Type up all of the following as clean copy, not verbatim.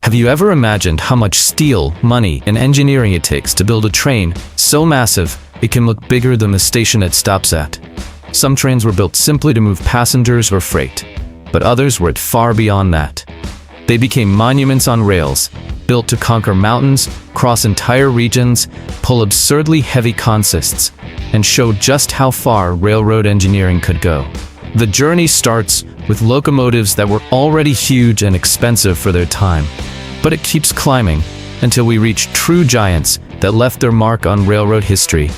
Have you ever imagined how much steel, money, and engineering it takes to build a train so massive it can look bigger than the station it stops at? Some trains were built simply to move passengers or freight, but others went far beyond that. They became monuments on rails, built to conquer mountains, cross entire regions, pull absurdly heavy consists, and show just how far railroad engineering could go. The journey starts with locomotives that were already huge and expensive for their time, but it keeps climbing until we reach true giants that left their mark on railroad history.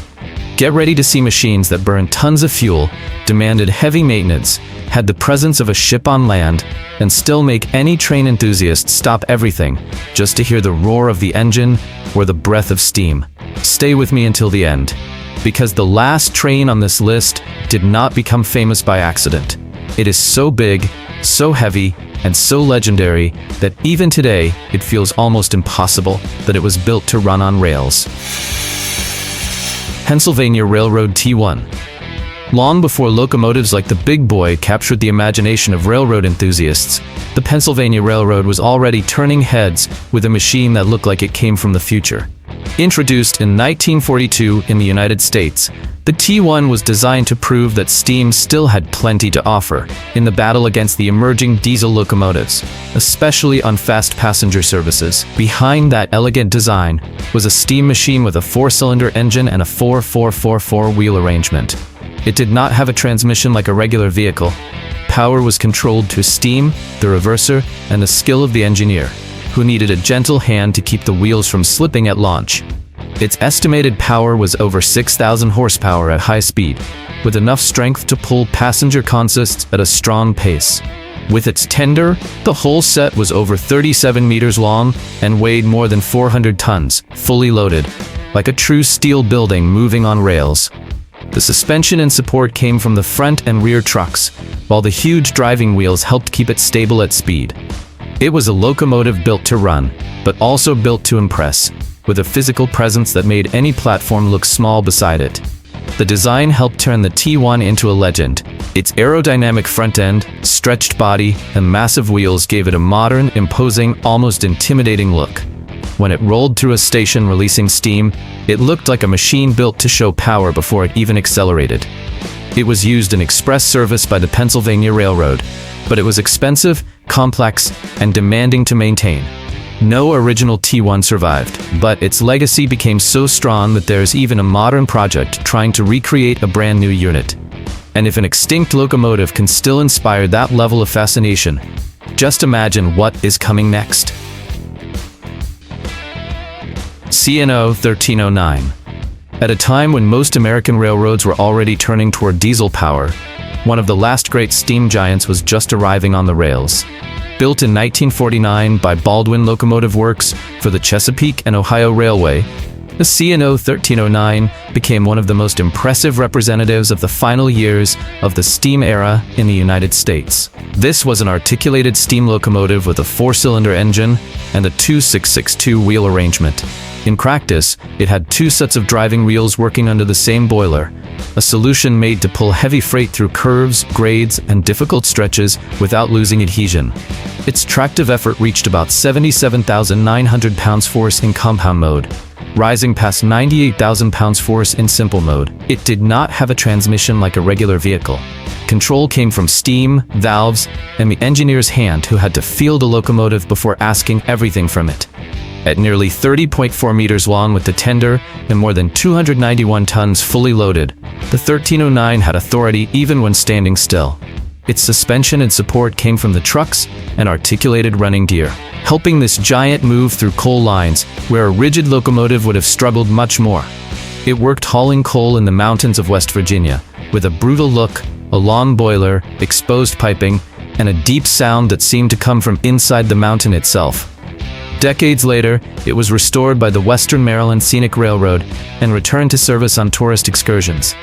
Get ready to see machines that burned tons of fuel, demanded heavy maintenance, had the presence of a ship on land, and still make any train enthusiast stop everything just to hear the roar of the engine or the breath of steam. Stay with me until the end, because the last train on this list did not become famous by accident. It is so big, so heavy, and so legendary that even today it feels almost impossible that it was built to run on rails. Pennsylvania Railroad T1. Long before locomotives like the Big Boy captured the imagination of railroad enthusiasts, the Pennsylvania Railroad was already turning heads with a machine that looked like it came from the future. Introduced in 1942 in the United States, the T1 was designed to prove that steam still had plenty to offer in the battle against the emerging diesel locomotives, especially on fast passenger services. Behind that elegant design was a steam machine with a 4-cylinder engine and a 4-4-4-4 wheel arrangement. It did not have a transmission like a regular vehicle. Power was controlled through steam, the reverser, and the skill of the engineer, who needed a gentle hand to keep the wheels from slipping at launch. Its estimated power was over 6,000 horsepower at high speed, with enough strength to pull passenger consists at a strong pace. With its tender, the whole set was over 37 meters long and weighed more than 400 tons, fully loaded, like a true steel building moving on rails. The suspension and support came from the front and rear trucks, while the huge driving wheels helped keep it stable at speed. It was a locomotive built to run, but also built to impress, with a physical presence that made any platform look small beside it. The design helped turn the T1 into a legend. Its aerodynamic front end, stretched body, and massive wheels gave it a modern, imposing, almost intimidating look. When it rolled through a station releasing steam, it looked like a machine built to show power before it even accelerated. It was used in express service by the Pennsylvania Railroad, but it was expensive, complex, and demanding to maintain. No original T1 survived, but its legacy became so strong that there is even a modern project trying to recreate a brand new unit. And if an extinct locomotive can still inspire that level of fascination, just imagine what is coming next. C&O 1309. At a time when most American railroads were already turning toward diesel power, one of the last great steam giants was just arriving on the rails. Built in 1949 by Baldwin Locomotive Works for the Chesapeake and Ohio Railway, the C&O 1309 became one of the most impressive representatives of the final years of the steam era in the United States. This was an articulated steam locomotive with a 4-cylinder engine and a 2662 wheel arrangement. In practice, it had 2 sets of driving wheels working under the same boiler, a solution made to pull heavy freight through curves, grades, and difficult stretches without losing adhesion. Its tractive effort reached about 77,900 pounds force in compound mode, rising past 98,000 pounds force in simple mode. It did not have a transmission like a regular vehicle. Control came from steam, valves, and the engineer's hand who had to feel the locomotive before asking everything from it. At nearly 30.4 meters long with the tender and more than 291 tons fully loaded, the 1309 had authority even when standing still. Its suspension and support came from the trucks and articulated running gear, helping this giant move through coal lines where a rigid locomotive would have struggled much more. It worked hauling coal in the mountains of West Virginia, with a brutal look, a long boiler, exposed piping, and a deep sound that seemed to come from inside the mountain itself. Decades later, it was restored by the Western Maryland Scenic Railroad and returned to service on tourist excursions.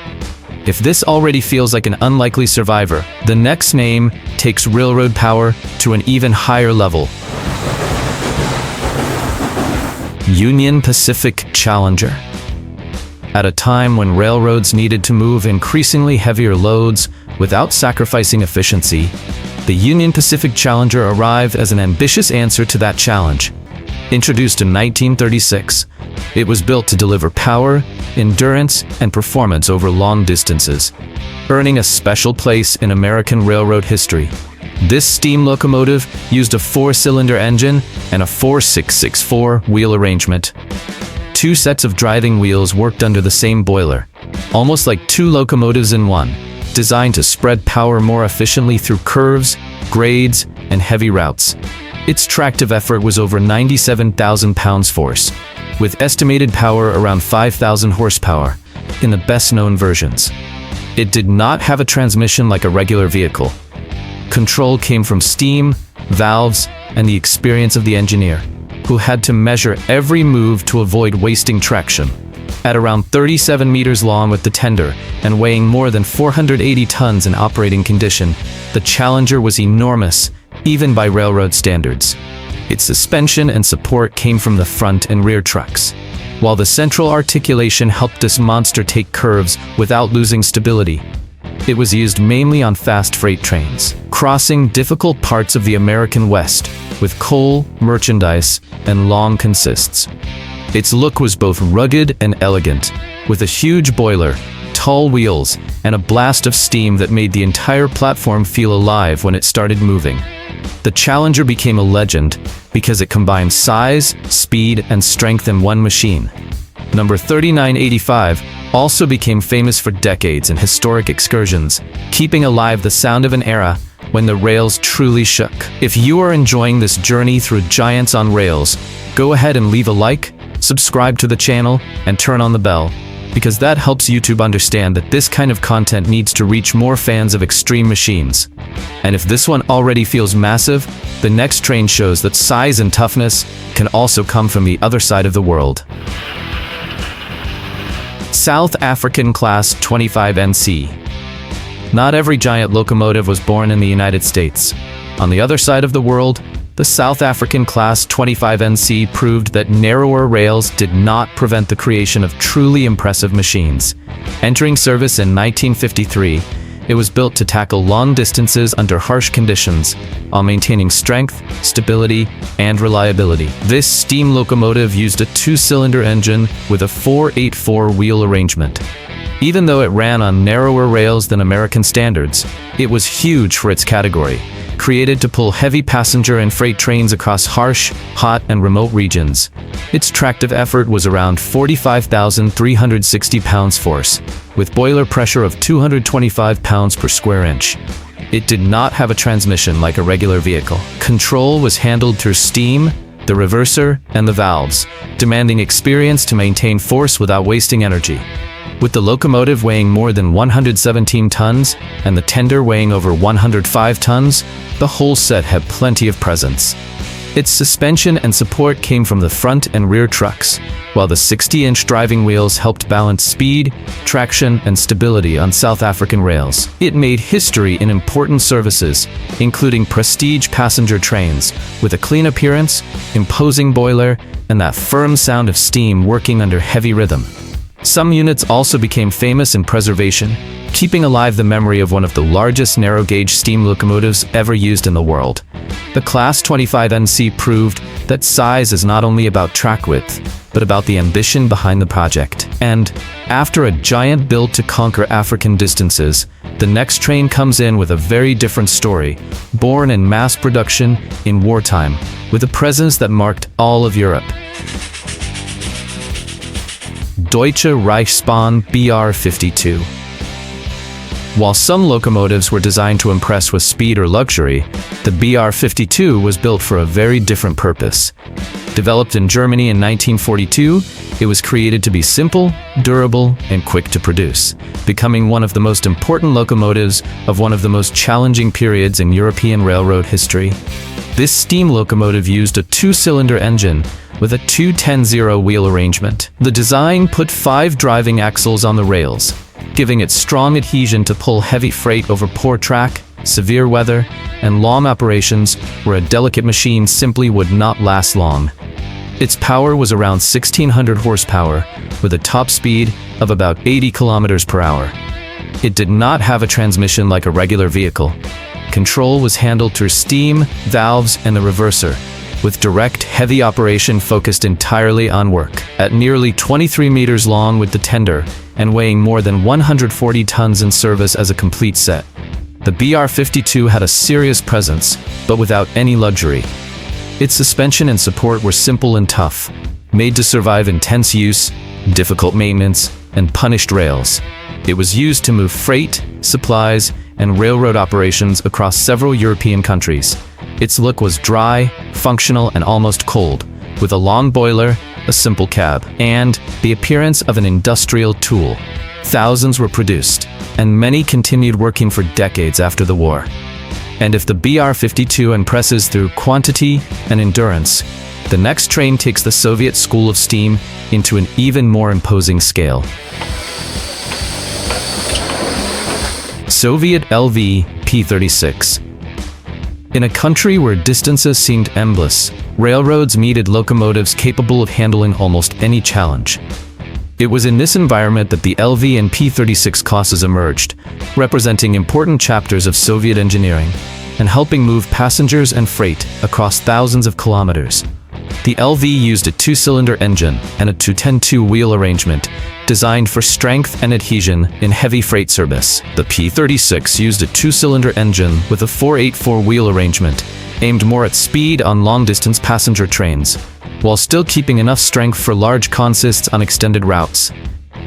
If this already feels like an unlikely survivor, the next name takes railroad power to an even higher level. Union Pacific Challenger. At a time when railroads needed to move increasingly heavier loads without sacrificing efficiency, The Union Pacific Challenger arrived as an ambitious answer to that challenge. Introduced in 1936, it was built to deliver power, endurance, and performance over long distances, earning a special place in American railroad history. This steam locomotive used a 4-cylinder engine and a 4664 wheel arrangement. 2 sets of driving wheels worked under the same boiler, almost like 2 locomotives in one, designed to spread power more efficiently through curves, grades, and heavy routes. Its tractive effort was over 97,000 pounds-force, with estimated power around 5,000 horsepower in the best-known versions. It did not have a transmission like a regular vehicle. Control came from steam, valves, and the experience of the engineer, who had to measure every move to avoid wasting traction. At around 37 meters long with the tender and weighing more than 480 tons in operating condition, the Challenger was enormous, even by railroad standards. Its suspension and support came from the front and rear trucks, while the central articulation helped this monster take curves without losing stability. It was used mainly on fast freight trains, crossing difficult parts of the American West with coal, merchandise, and long consists. Its look was both rugged and elegant, with a huge boiler, tall wheels, and a blast of steam that made the entire platform feel alive when it started moving. The Challenger became a legend because it combined size, speed, and strength in one machine. Number 3985 also became famous for decades in historic excursions, keeping alive the sound of an era when the rails truly shook. If you are enjoying this journey through giants on rails, go ahead and leave a like, subscribe to the channel, and turn on the bell, because that helps YouTube understand that this kind of content needs to reach more fans of extreme machines. And if this one already feels massive, the next train shows that size and toughness can also come from the other side of the world. South African Class 25NC. Not every giant locomotive was born in the United States. On the other side of the world, the South African Class 25NC proved that narrower rails did not prevent the creation of truly impressive machines. Entering service in 1953, it was built to tackle long distances under harsh conditions, while maintaining strength, stability, and reliability. This steam locomotive used a 2-cylinder engine with a 484 wheel arrangement. Even though it ran on narrower rails than American standards, it was huge for its category, created to pull heavy passenger and freight trains across harsh, hot, and remote regions. Its tractive effort was around 45,360 pounds-force, with boiler pressure of 225 pounds per square inch. It did not have a transmission like a regular vehicle. Control was handled through steam, the reverser, and the valves, demanding experience to maintain force without wasting energy. With the locomotive weighing more than 117 tons and the tender weighing over 105 tons, the whole set had plenty of presence. Its suspension and support came from the front and rear trucks, while the 60-inch driving wheels helped balance speed, traction, and stability on South African rails. It made history in important services, including prestige passenger trains, with a clean appearance, imposing boiler, and that firm sound of steam working under heavy rhythm. Some units also became famous in preservation, keeping alive the memory of one of the largest narrow-gauge steam locomotives ever used in the world. The Class 25NC proved that size is not only about track width, but about the ambition behind the project. And, after a giant build to conquer African distances, the next train comes in with a very different story, born in mass production in wartime, with a presence that marked all of Europe. Deutsche Reichsbahn BR52. While some locomotives were designed to impress with speed or luxury, the BR52 was built for a very different purpose. Developed in Germany in 1942, it was created to be simple, durable, and quick to produce, becoming one of the most important locomotives of one of the most challenging periods in European railroad history. This steam locomotive used a 2-cylinder engine with a 2-10-0 wheel arrangement. The design put 5 driving axles on the rails, giving it strong adhesion to pull heavy freight over poor track, severe weather, and long operations where a delicate machine simply would not last long. Its power was around 1,600 horsepower, with a top speed of about 80 kilometers per hour. It did not have a transmission like a regular vehicle. control was handled through steam, valves, and the reverser, with direct, heavy operation focused entirely on work. At nearly 23 meters long with the tender, and weighing more than 140 tons in service as a complete set, the BR-52 had a serious presence, but without any luxury. Its suspension and support were simple and tough, made to survive intense use, difficult maintenance, and punished rails. It was used to move freight, supplies, and railroad operations across several European countries. Its look was dry, functional, and almost cold, with a long boiler, a simple cab, and the appearance of an industrial tool. Thousands were produced, and many continued working for decades after the war. And if the BR-52 impresses through quantity and endurance, the next train takes the Soviet School of Steam into an even more imposing scale. Soviet LV P36. In a country where distances seemed endless, railroads needed locomotives capable of handling almost any challenge. It was in this environment that the LV and P36 classes emerged, representing important chapters of Soviet engineering and helping move passengers and freight across thousands of kilometers. The LV used a two-cylinder engine and a 210-2 wheel arrangement designed for strength and adhesion in heavy freight service. The P36 used a two-cylinder engine with a 484 wheel arrangement aimed more at speed on long-distance passenger trains, while still keeping enough strength for large consists on extended routes.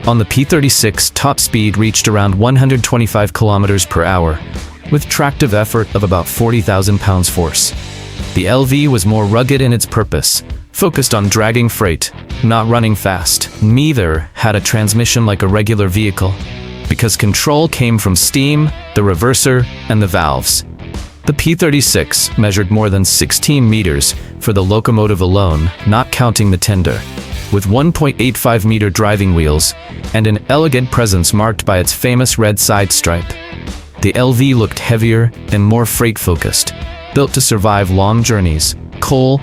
On the P36, top speed reached around 125 kilometers per hour, with tractive effort of about 40,000 pounds force. The LV was more rugged in its purpose, focused on dragging freight, not running fast. Neither had a transmission like a regular vehicle, because control came from steam, the reverser, and the valves. The P36 measured more than 16 meters for the locomotive alone, not counting the tender, with 1.85-meter driving wheels and an elegant presence marked by its famous red side stripe. The LV looked heavier and more freight-focused, built to survive long journeys, cold,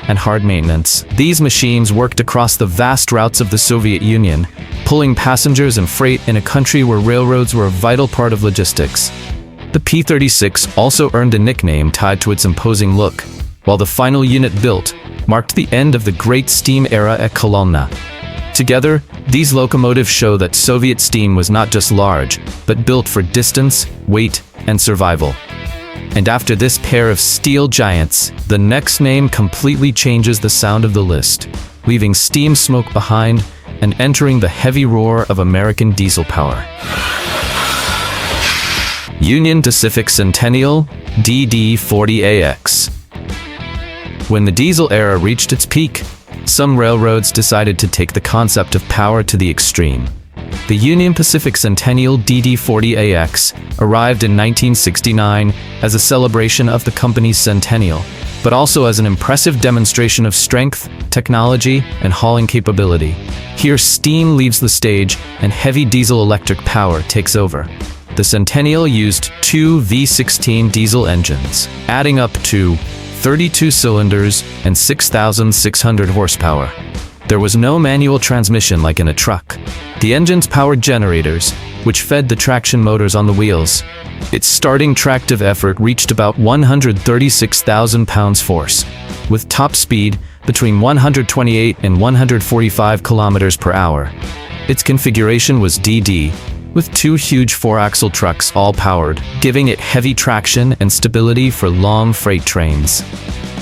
and hard maintenance. These machines worked across the vast routes of the Soviet Union, pulling passengers and freight in a country where railroads were a vital part of logistics. The P36 also earned a nickname tied to its imposing look, while the final unit built marked the end of the Great Steam Era at Kolomna. Together, these locomotives show that Soviet steam was not just large, but built for distance, weight, and survival. And after this pair of steel giants, the next name completely changes the sound of the list, leaving steam smoke behind and entering the heavy roar of American diesel power. Union Pacific Centennial DD40AX. When the diesel era reached its peak, some railroads decided to take the concept of power to the extreme. The Union Pacific Centennial DD40AX arrived in 1969 as a celebration of the company's centennial, but also as an impressive demonstration of strength, technology, and hauling capability. Here, steam leaves the stage and heavy diesel-electric power takes over. The Centennial used two V16 diesel engines, adding up to 32 cylinders and 6,600 horsepower. There was no manual transmission like in a truck. The engines powered generators, which fed the traction motors on the wheels. Its starting tractive effort reached about 136,000 pounds force, with top speed between 128 and 145 kilometers per hour. Its configuration was DD, with two huge four-axle trucks all powered, giving it heavy traction and stability for long freight trains.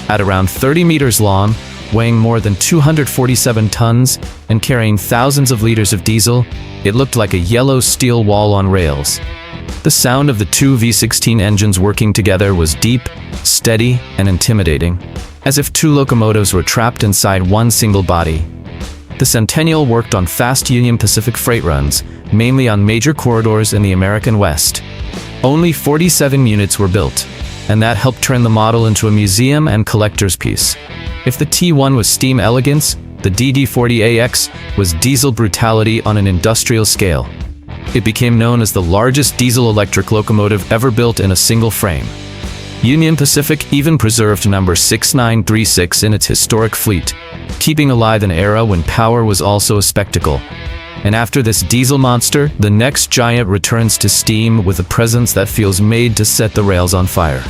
At around 30 meters long, weighing more than 247 tons and carrying thousands of liters of diesel, it looked like a yellow steel wall on rails. The sound of the two V16 engines working together was deep, steady, and intimidating, as if two locomotives were trapped inside one single body. The Centennial worked on fast Union Pacific freight runs, mainly on major corridors in the American West. Only 47 units were built, and that helped turn the model into a museum and collector's piece. If the T1 was steam elegance, the DD40AX was diesel brutality on an industrial scale. It became known as the largest diesel-electric locomotive ever built in a single frame. Union Pacific even preserved number 6936 in its historic fleet, keeping alive an era when power was also a spectacle. And after this diesel monster, the next giant returns to steam with a presence that feels made to set the rails on fire.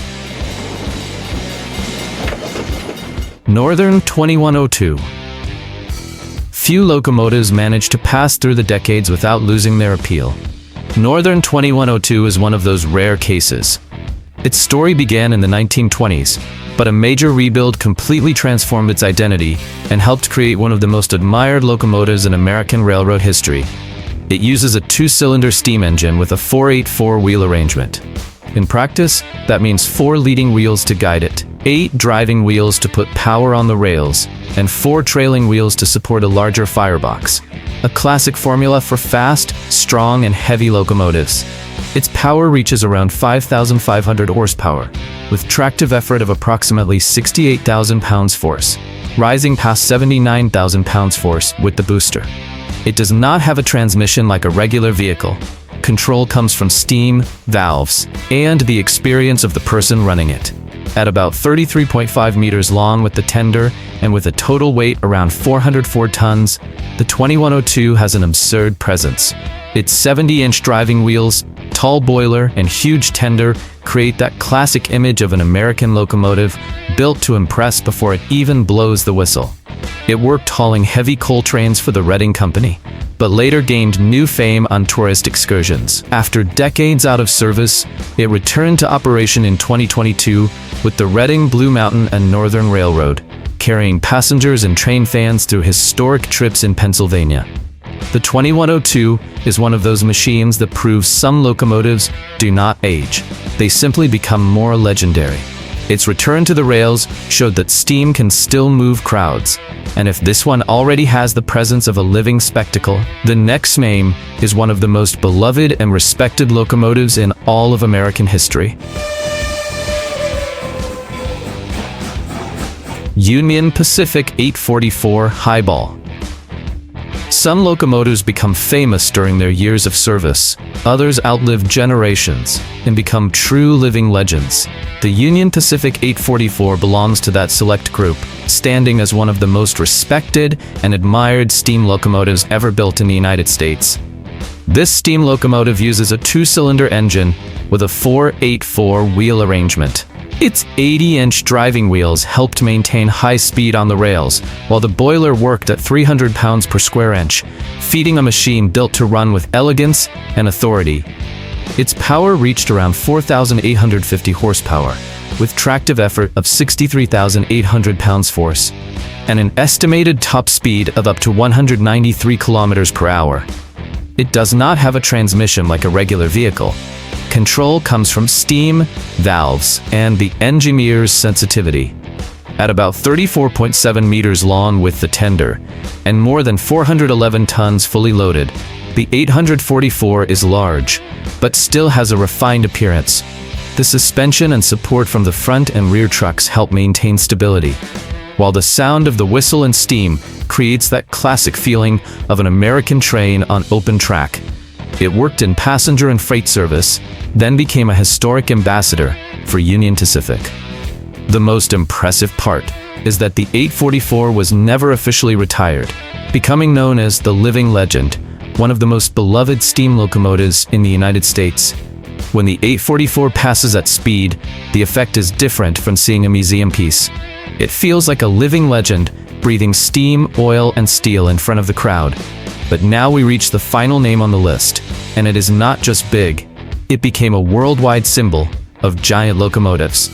Northern 2102. Few locomotives manage to pass through the decades without losing their appeal. Northern 2102 is one of those rare cases. Its story began in the 1920s, but a major rebuild completely transformed its identity and helped create one of the most admired locomotives in American railroad history. It uses a two-cylinder steam engine with a 4/8-4 wheel arrangement. In practice, that means 4 leading wheels to guide it, 8 driving wheels to put power on the rails, and 4 trailing wheels to support a larger firebox. A classic formula for fast, strong, and heavy locomotives. Its power reaches around 5,500 horsepower, with tractive effort of approximately 68,000 pounds-force, rising past 79,000 pounds-force with the booster. It does not have a transmission like a regular vehicle. Control comes from steam, valves, and the experience of the person running it. At about 33.5 meters long with the tender and with a total weight around 404 tons, the 2102 has an absurd presence. Its 70-inch driving wheels, tall boiler, and huge tender create that classic image of an American locomotive built to impress before it even blows the whistle. It worked hauling heavy coal trains for the Reading Company, but later gained new fame on tourist excursions. After decades out of service, it returned to operation in 2022 with the Reading, Blue Mountain, and Northern Railroad, carrying passengers and train fans through historic trips in Pennsylvania. The 2102 is one of those machines that proves some locomotives do not age. They simply become more legendary. Its return to the rails showed that steam can still move crowds, and if this one already has the presence of a living spectacle, the next name is one of the most beloved and respected locomotives in all of American history. Union Pacific 844 Highball. Some locomotives become famous during their years of service. Others outlive generations and become true living legends. The Union Pacific 844 belongs to that select group, standing as one of the most respected and admired steam locomotives ever built in the United States. This steam locomotive uses a 2-cylinder engine with a 4/8-4 wheel arrangement. Its 80-inch driving wheels helped maintain high speed on the rails, while the boiler worked at 300 pounds per square inch, feeding a machine built to run with elegance and authority. Its power reached around 4,850 horsepower, with tractive effort of 63,800 pounds-force, and an estimated top speed of up to 193 kilometers per hour. It does not have a transmission like a regular vehicle. Control comes from steam, valves, and the engineer's sensitivity. At about 34.7 meters long with the tender, and more than 411 tons fully loaded, the 844 is large, but still has a refined appearance. The suspension and support from the front and rear trucks help maintain stability, while the sound of the whistle and steam creates that classic feeling of an American train on open track. It worked in passenger and freight service, then became a historic ambassador for Union Pacific. The most impressive part is that the 844 was never officially retired, becoming known as the living legend, one of the most beloved steam locomotives in the United States. When the 844 passes at speed, the effect is different from seeing a museum piece. It feels like a living legend, breathing steam, oil, and steel in front of the crowd. But now we reach the final name on the list, and it is not just big. It became a worldwide symbol of giant locomotives.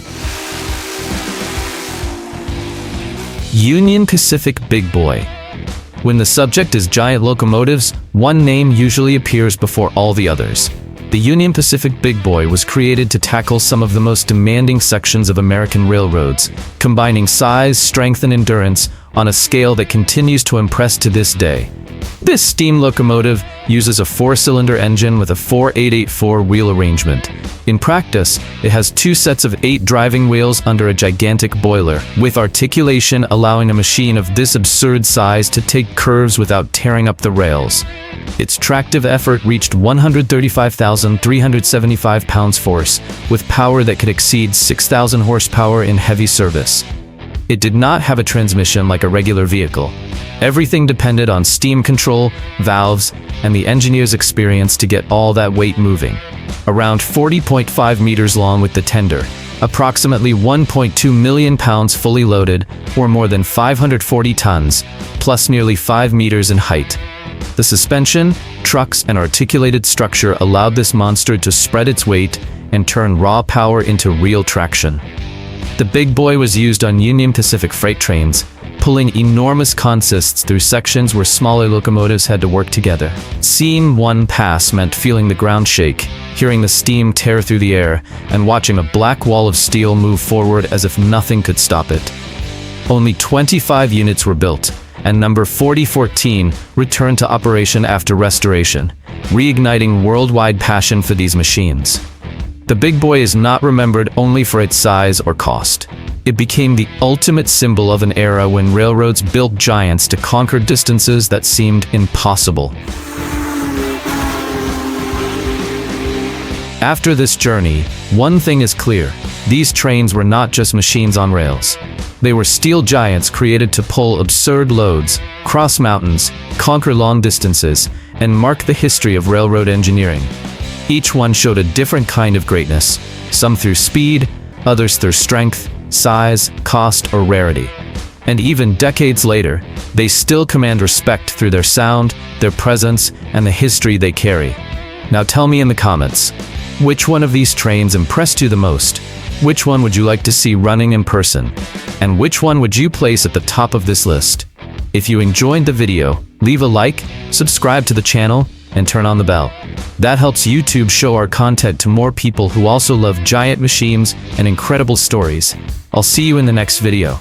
Union Pacific Big Boy. When the subject is giant locomotives, one name usually appears before all the others. The Union Pacific Big Boy was created to tackle some of the most demanding sections of American railroads, combining size, strength, and endurance on a scale that continues to impress to this day. This steam locomotive uses a 4-cylinder engine with a 4/8-8-4 wheel arrangement. In practice, it has 2 sets of 8 driving wheels under a gigantic boiler, with articulation allowing a machine of this absurd size to take curves without tearing up the rails. Its tractive effort reached 135,375 pounds-force, with power that could exceed 6,000 horsepower in heavy service. It did not have a transmission like a regular vehicle. Everything depended on steam control, valves, and the engineer's experience to get all that weight moving. Around 40.5 meters long with the tender, approximately 1.2 million pounds fully loaded, or more than 540 tons, plus nearly 5 meters in height. The suspension, trucks, and articulated structure allowed this monster to spread its weight and turn raw power into real traction. The big boy was used on Union Pacific freight trains, pulling enormous consists through sections where smaller locomotives had to work together. Seeing one pass meant feeling the ground shake, hearing the steam tear through the air, and watching a black wall of steel move forward as if nothing could stop it. Only 25 units were built, and number 4014 returned to operation after restoration, reigniting worldwide passion for these machines. The big boy is not remembered only for its size or cost. It became the ultimate symbol of an era when railroads built giants to conquer distances that seemed impossible. After this journey, one thing is clear: these trains were not just machines on rails. They were steel giants created to pull absurd loads, cross mountains, conquer long distances, and mark the history of railroad engineering. Each one showed a different kind of greatness, some through speed, others through strength, size, cost, or rarity. And even decades later, they still command respect through their sound, their presence, and the history they carry. Now tell me in the comments, which one of these trains impressed you the most? Which one would you like to see running in person? And which one would you place at the top of this list? If you enjoyed the video, leave a like, subscribe to the channel, and turn on the bell. That helps YouTube show our content to more people who also love giant machines and incredible stories. I'll see you in the next video.